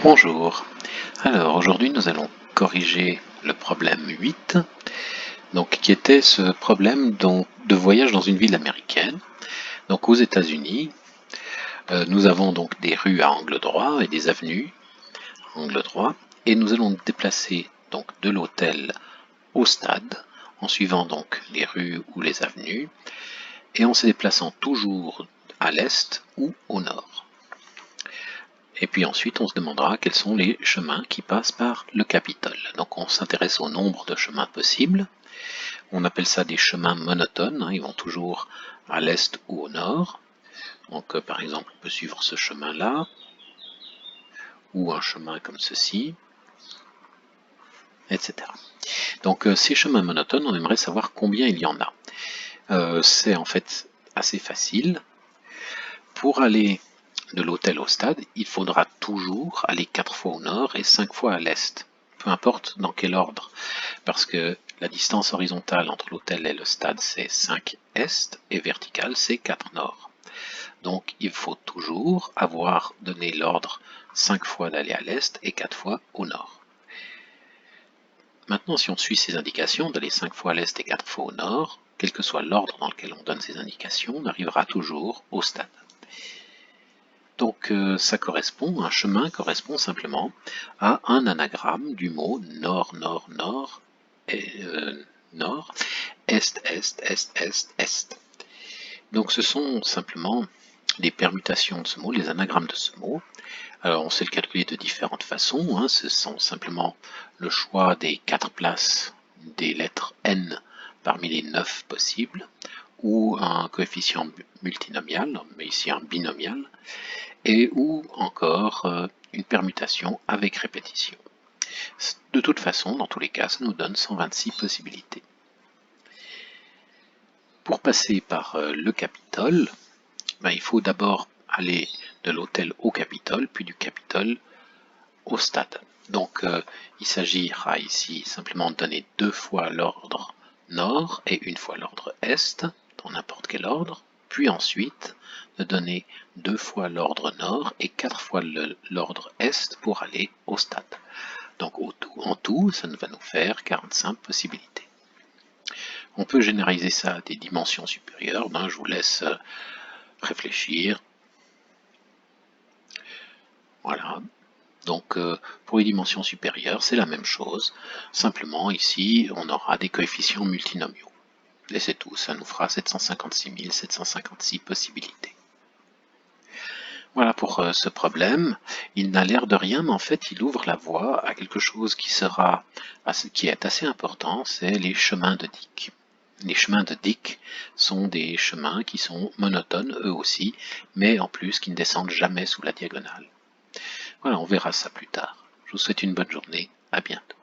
Bonjour. Alors aujourd'hui nous allons corriger le problème 8, donc qui était ce problème de voyage dans une ville américaine. Donc aux États-Unis, nous avons donc des rues à angle droit et des avenues à angle droit, et nous allons nous déplacer donc de l'hôtel au stade en suivant donc les rues ou les avenues et en se déplaçant toujours à l'est ou au nord. Et puis ensuite, on se demandera quels sont les chemins qui passent par le Capitole. Donc on s'intéresse au nombre de chemins possibles. On appelle ça des chemins monotones, ils vont toujours à l'est ou au nord. Donc par exemple, on peut suivre ce chemin-là, ou un chemin comme ceci, etc. Donc ces chemins monotones, on aimerait savoir combien il y en a. C'est en fait assez facile. Pour aller de l'hôtel au stade, il faudra toujours aller 4 fois au nord et 5 fois à l'est, peu importe dans quel ordre, parce que la distance horizontale entre l'hôtel et le stade c'est 5 est et verticale c'est 4 nord. Donc il faut toujours avoir donné l'ordre 5 fois d'aller à l'est et 4 fois au nord. Maintenant, si on suit ces indications, d'aller 5 fois à l'est et 4 fois au nord, quel que soit l'ordre dans lequel on donne ces indications, on arrivera toujours au stade. Donc ça correspond, un chemin correspond simplement à un anagramme du mot nord, nord, nord, et, nord, est, est, est, est, est. Donc ce sont simplement les permutations de ce mot, les anagrammes de ce mot. Alors on sait le calculer de différentes façons, ce sont simplement le choix des 4 places des lettres n parmi les 9 possibles, ou un coefficient multinomial, mais ici un binomial, et ou encore une permutation avec répétition. De toute façon, dans tous les cas, ça nous donne 126 possibilités. Pour passer par le Capitole, il faut d'abord aller de l'hôtel au Capitole, puis du Capitole au stade. Donc il s'agira ici simplement de donner 2 fois l'ordre nord et 1 fois l'ordre est, dans n'importe quel ordre, puis ensuite de donner 2 fois l'ordre nord et 4 fois l'ordre est pour aller au stade. Donc en tout, ça va nous faire 45 possibilités. On peut généraliser ça à des dimensions supérieures, je vous laisse réfléchir. Voilà. Donc pour les dimensions supérieures, c'est la même chose. Simplement ici, on aura des coefficients multinomiaux. Et c'est tout, ça nous fera 756 756 possibilités. Voilà pour ce problème. Il n'a l'air de rien, mais en fait, il ouvre la voie à quelque chose qui est assez important, c'est les chemins de Dick. Les chemins de Dick sont des chemins qui sont monotones, eux aussi, mais en plus qui ne descendent jamais sous la diagonale. Voilà, on verra ça plus tard. Je vous souhaite une bonne journée, à bientôt.